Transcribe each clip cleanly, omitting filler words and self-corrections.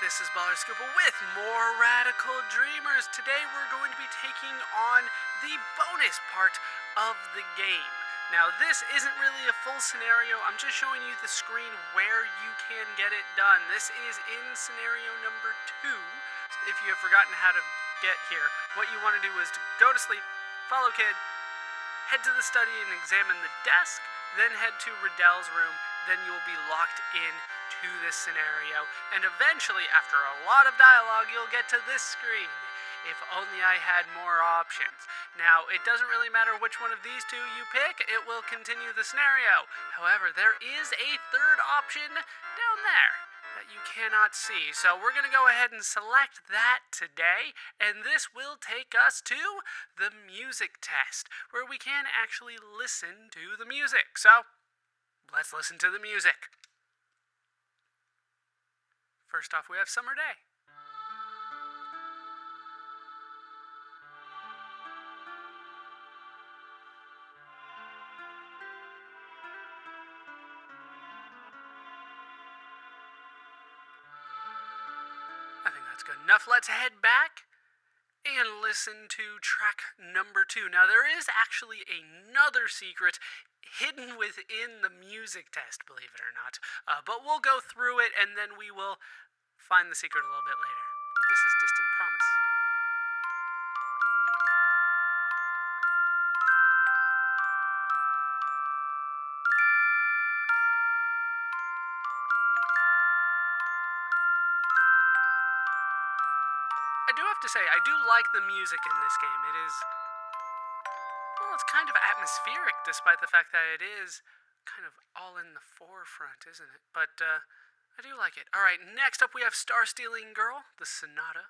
This is Baller Scooper with more Radical Dreamers. Today we're going to be taking on the bonus part of the game. Now this isn't really a full scenario, I'm just showing you the screen where you can get it done. This is in scenario number 2. If you have forgotten how to get here, what you want to do is to go to sleep, follow Kid, head to the study and examine the desk, then head to Riddel's room, then you'll be locked in to this scenario, and eventually, after a lot of dialogue, you'll get to this screen. If only I had more options. Now, it doesn't really matter which one of these two you pick, it will continue the scenario. However, there is a third option down there that you cannot see. So we're going to go ahead and select that today, and this will take us to the music test, where we can actually listen to the music. So, let's listen to the music. First off, we have Summer Day. I think that's good enough. Let's head back and listen to track number 2. Now, there is actually another secret hidden within the music test, believe it or not. But we'll go through it, and then we will find the secret a little bit later. This is Distant Promise. I do have to say, I do like the music in this game. It is, well, it's kind of atmospheric, despite the fact that it is kind of all in the forefront, isn't it? But, I do like it. Alright, next up we have Star Stealing Girl, the Sonata.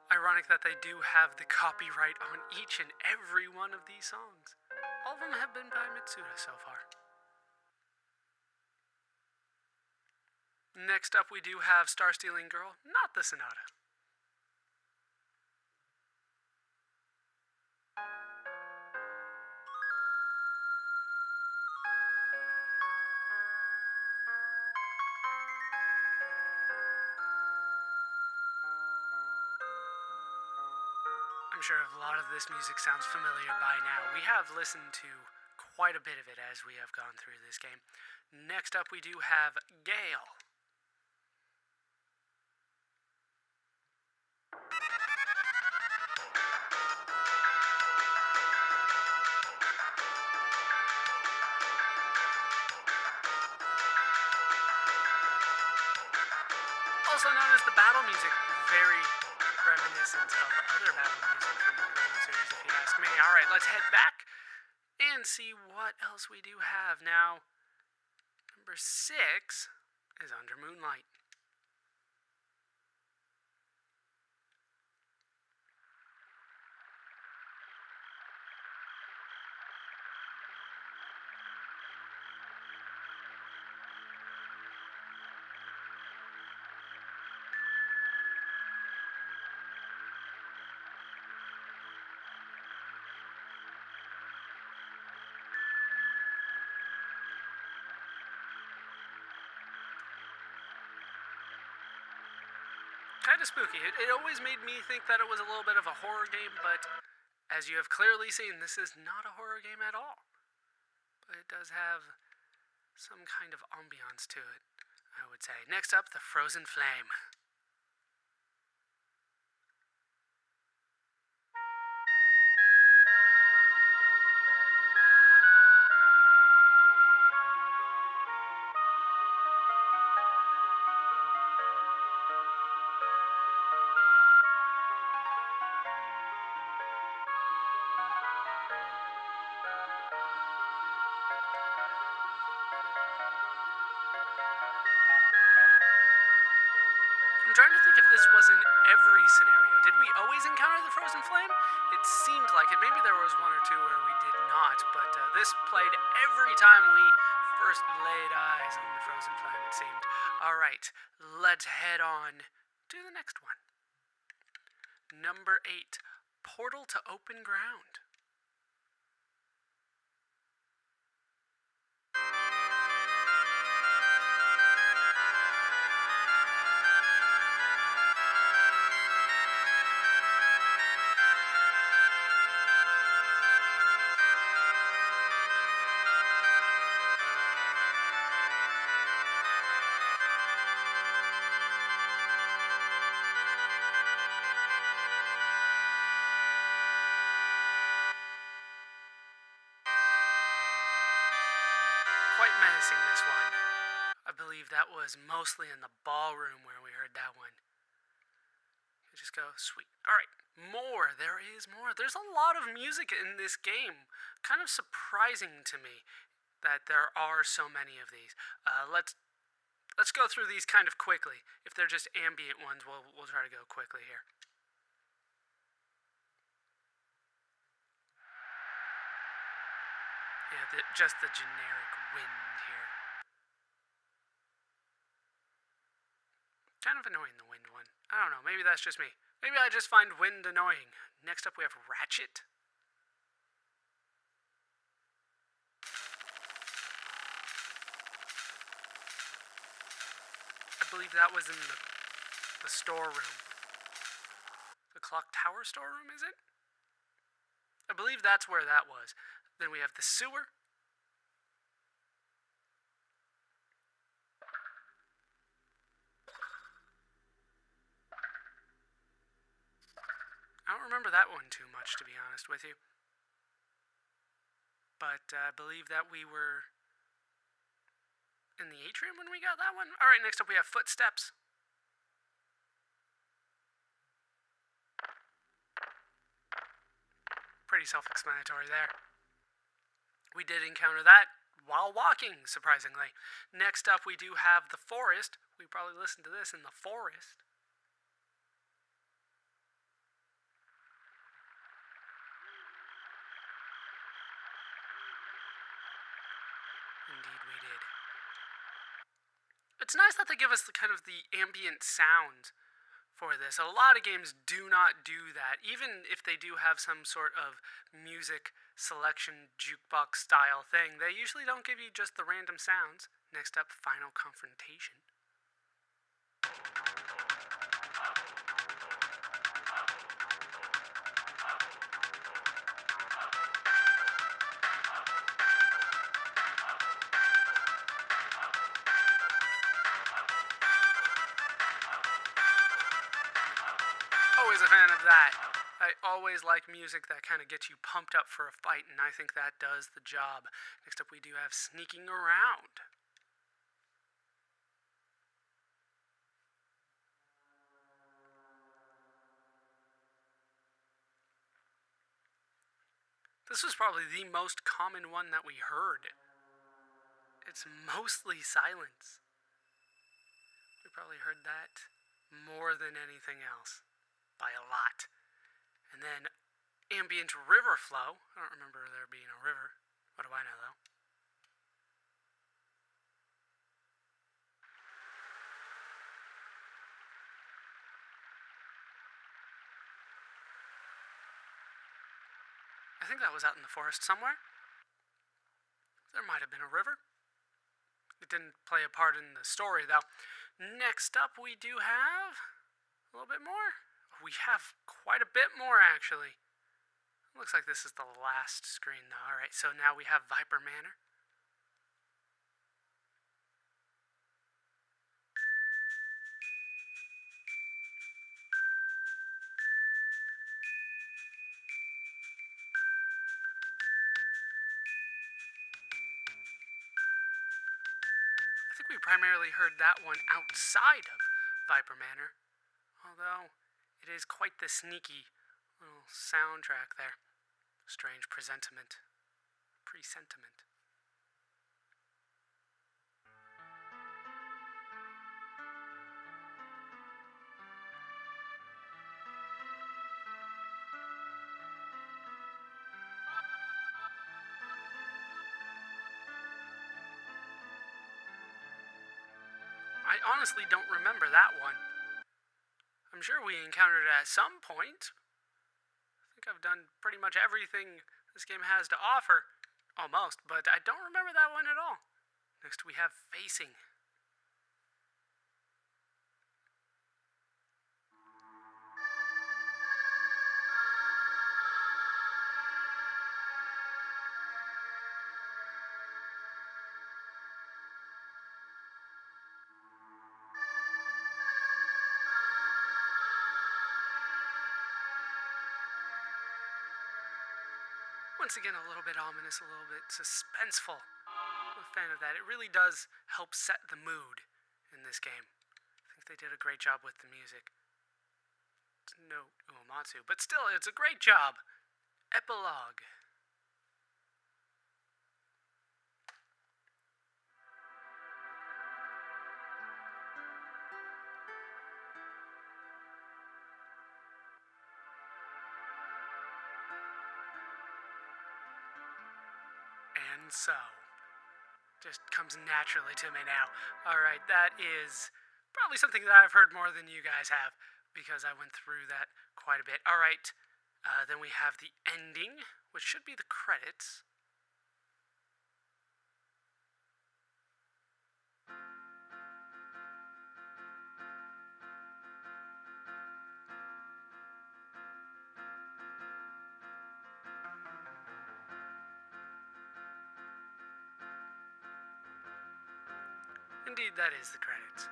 Ironic that they do have the copyright on each and every one of these songs. All of them have been by Mitsuda so far. Next up we do have Star Stealing Girl, not the Sonata. I'm sure a lot of this music sounds familiar by now. We have listened to quite a bit of it as we have gone through this game. Next up we do have Gale. Also known as the battle music, very reminiscent of other battle music from the Chrono series, if you ask me. Alright, let's head back and see what else we do have. Now, number 6 is Under Moonlight. Kind of spooky. It always made me think that it was a little bit of a horror game, but as you have clearly seen, this is not a horror game at all. But it does have some kind of ambiance to it, I would say. Next up, the Frozen Flame. I'm trying to think if this was in every scenario. Did we always encounter the Frozen Flame? It seemed like it. Maybe there was one or two where we did not, but this played every time we first laid eyes on the frozen planet, it seemed. Alright, let's head on to the next one. Number 8, Portal to Open Ground. Quite menacing, this one. I believe that was mostly in the ballroom where we heard that one. You just go, sweet. Alright, more. There is more. There's a lot of music in this game. Kind of surprising to me that there are so many of these. Let's go through these kind of quickly. If they're just ambient ones, we'll try to go quickly here. Yeah, just the generic wind here. Kind of annoying, the wind one. I don't know, maybe that's just me. Maybe I just find wind annoying. Next up we have Ratchet. I believe that was in the storeroom. The clock tower storeroom, is it? I believe that's where that was. Then we have the sewer. I don't remember that one too much, to be honest with you. But I believe that we were in the atrium when we got that one. Alright, next up we have Footsteps. Pretty self-explanatory there. We did encounter that while walking, surprisingly. Next up we do have the Forest. We probably listened to this in the forest. Indeed we did. It's nice that they give us the kind of the ambient sound for this. A lot of games do not do that. Even if they do have some sort of music selection jukebox style thing, they usually don't give you just the random sounds. Next up, Final Confrontation. Always a fan of that. I always like music that kind of gets you pumped up for a fight, and I think that does the job. Next up we do have Sneaking Around. This was probably the most common one that we heard. It's mostly silence. We probably heard that more than anything else. By a lot. And then ambient river flow. I don't remember there being a river. What do I know, though? I think that was out in the forest somewhere. There might have been a river. It didn't play a part in the story, though. Next up, we do have a little bit more. We have quite a bit more, actually. Looks like this is the last screen, though. Alright, so now we have Viper Manor. I think we primarily heard that one outside of Viper Manor. Although, it is quite the sneaky little soundtrack there. Strange presentiment. Presentiment. I honestly don't remember that one. I'm sure we encountered it at some point. I think I've done pretty much everything this game has to offer. Almost, but I don't remember that one at all. Next we have facing. Once again, a little bit ominous, a little bit suspenseful. I'm a fan of that. It really does help set the mood in this game. I think they did a great job with the music. It's no Uematsu, but still, it's a great job. Epilogue. And so, just comes naturally to me now. Alright, that is probably something that I've heard more than you guys have, because I went through that quite a bit. Alright, then we have the ending, which should be the credits. Indeed, that is the credits.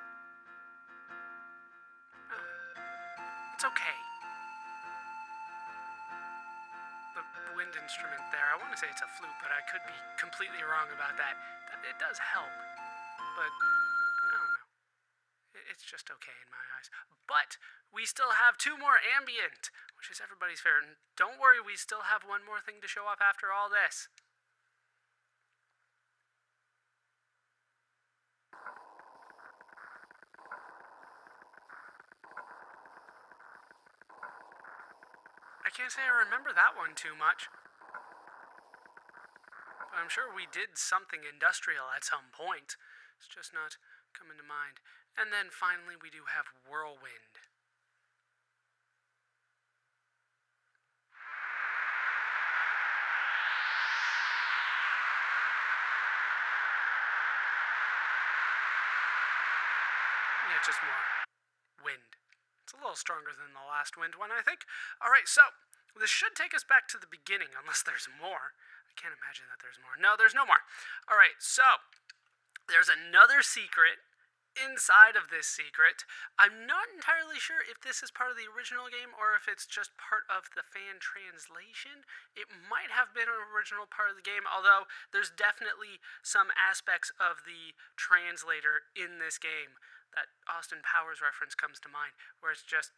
It's okay. The wind instrument there, I want to say it's a flute, but I could be completely wrong about that. It does help, but I don't know. It's just okay in my eyes. But we still have 2 more ambient, which is everybody's favorite. And don't worry, we still have one more thing to show off after all this. I can't say I remember that one too much. But I'm sure we did something industrial at some point. It's just not coming to mind. And then finally we do have Whirlwind. Yeah, just more wind. It's a little stronger than the last wind one, I think. Alright, so this should take us back to the beginning, unless there's more. I can't imagine that there's more. No, there's no more. Alright, so there's another secret inside of this secret. I'm not entirely sure if this is part of the original game or if it's just part of the fan translation. It might have been an original part of the game, although there's definitely some aspects of the translator in this game. That Austin Powers reference comes to mind, where it's just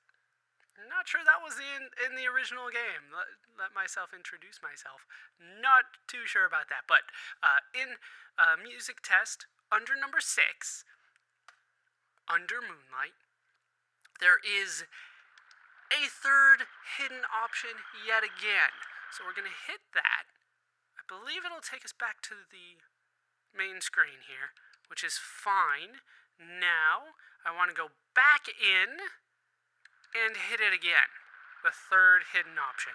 not sure that was in the original game. Let myself introduce myself. Not too sure about that, but in music test under number 6, under Moonlight, there is a third hidden option yet again. So we're gonna hit that. I believe it'll take us back to the main screen here, which is fine. Now, I want to go back in and hit it again. The third hidden option.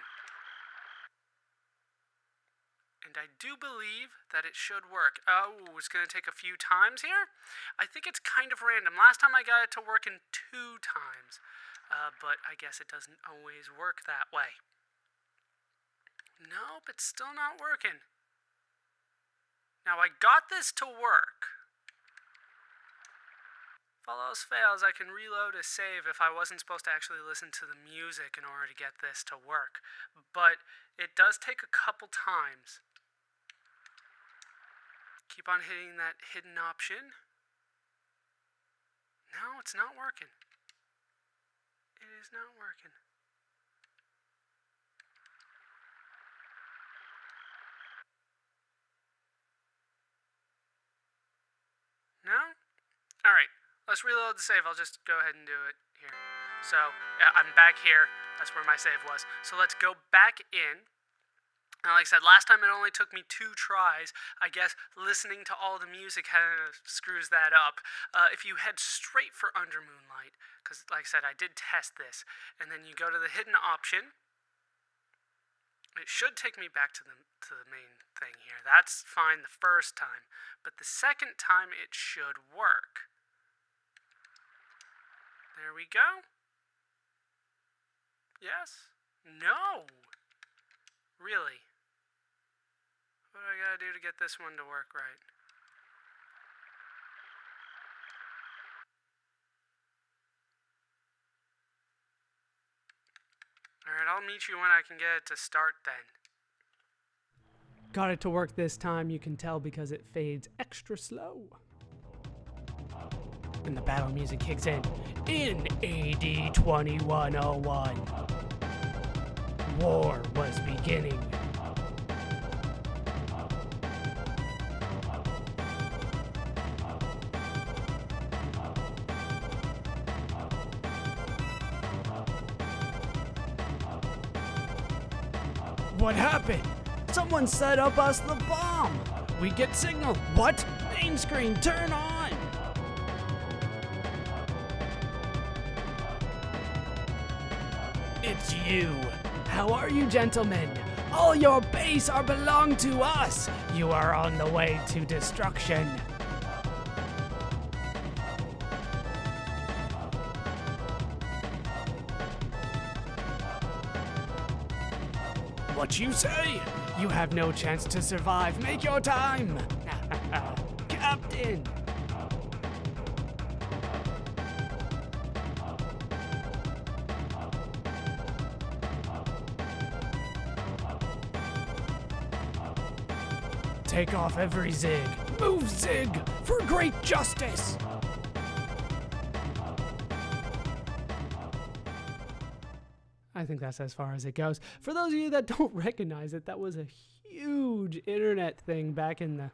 And I do believe that it should work. Oh, it's going to take a few times here. I think it's kind of random. Last time I got it to work in 2 times. But I guess it doesn't always work that way. Nope, it's still not working. Now, I got this to work. If all else fails, I can reload a save if I wasn't supposed to actually listen to the music in order to get this to work. But it does take a couple times. Keep on hitting that hidden option. No, it's not working. It is not working. No? Alright. Let's reload the save. I'll just go ahead and do it here. So, I'm back here. That's where my save was. So let's go back in. Now, like I said, last time it only took me 2 tries. I guess listening to all the music kind of screws that up. If you head straight for Under Moonlight, because like I said, I did test this, and then you go to the hidden option, it should take me back to the main thing here. That's fine the first time, but the second time it should work. There we go. Yes? No! Really? What do I gotta do to get this one to work right? Alright, I'll meet you when I can get it to start then. Got it to work this time, you can tell because it fades extra slow. And the battle music kicks in AD 2101. War was beginning. What happened? Someone set up us the bomb. We get signal. What? Main screen, turn on. It's you. How are you, gentlemen? All your base are belong to us. You are on the way to destruction. What you say? You have no chance to survive. Make your time. Captain. Take off every zig. Move zig for great justice. I think that's as far as it goes. For those of you that don't recognize it, that was a huge internet thing back in the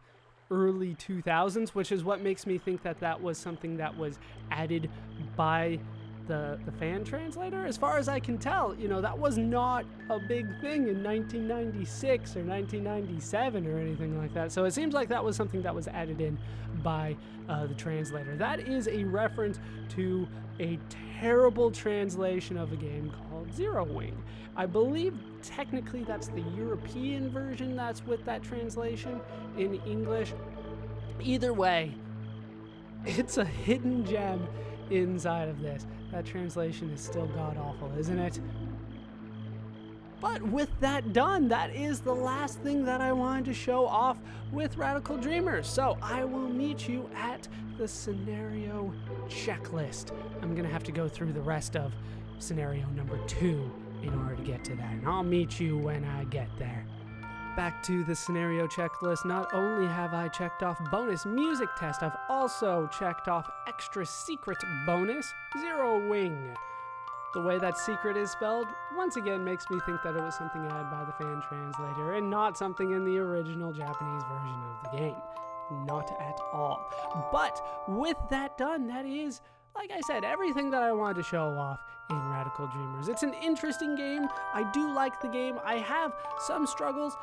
early 2000s, which is what makes me think that that was something that was added by the fan translator. As far as I can tell, you know, that was not a big thing in 1996 or 1997 or anything like that. So it seems like that was something that was added in by the translator. That is a reference to a terrible translation of a game called Zero Wing. I believe technically that's the European version that's with that translation in English. Either way, it's a hidden gem inside of this. That translation is still god-awful, isn't it? But with that done, that is the last thing that I wanted to show off with Radical Dreamers. So I will meet you at the scenario checklist. I'm gonna have to go through the rest of scenario number 2 in order to get to that, and I'll meet you when I get there. Back to the scenario checklist. Not only have I checked off bonus music test, I've also checked off extra secret bonus, Zero Wing. The way that secret is spelled, once again, makes me think that it was something added by the fan translator and not something in the original Japanese version of the game. Not at all. But with that done, that is, like I said, everything that I wanted to show off in Radical Dreamers. It's an interesting game. I do like the game. I have some struggles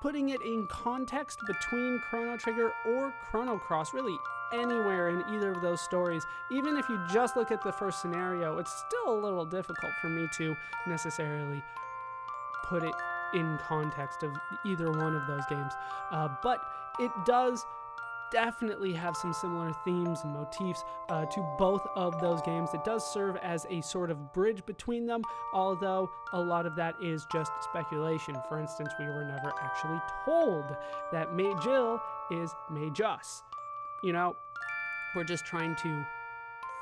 putting it in context between Chrono Trigger or Chrono Cross, really anywhere in either of those stories. Even if you just look at the first scenario, it's still a little difficult for me to necessarily put it in context of either one of those games. But it does definitely have some similar themes and motifs to both of those games. It does serve as a sort of bridge between them, although a lot of that is just speculation. For instance, we were never actually told that Jill is Majus. You know, we're just trying to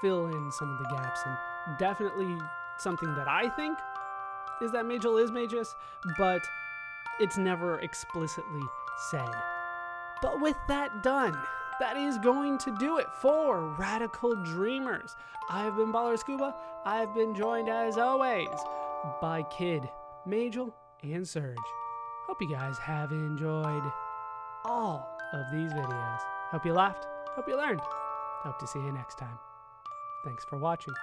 fill in some of the gaps, and definitely something that I think is that Jill is Majus, but it's never explicitly said. But with that done, that is going to do it for Radical Dreamers. I've been Baller Scuba. I've been joined, as always, by Kid, Majel, and Surge. Hope you guys have enjoyed all of these videos. Hope you laughed. Hope you learned. Hope to see you next time. Thanks for watching.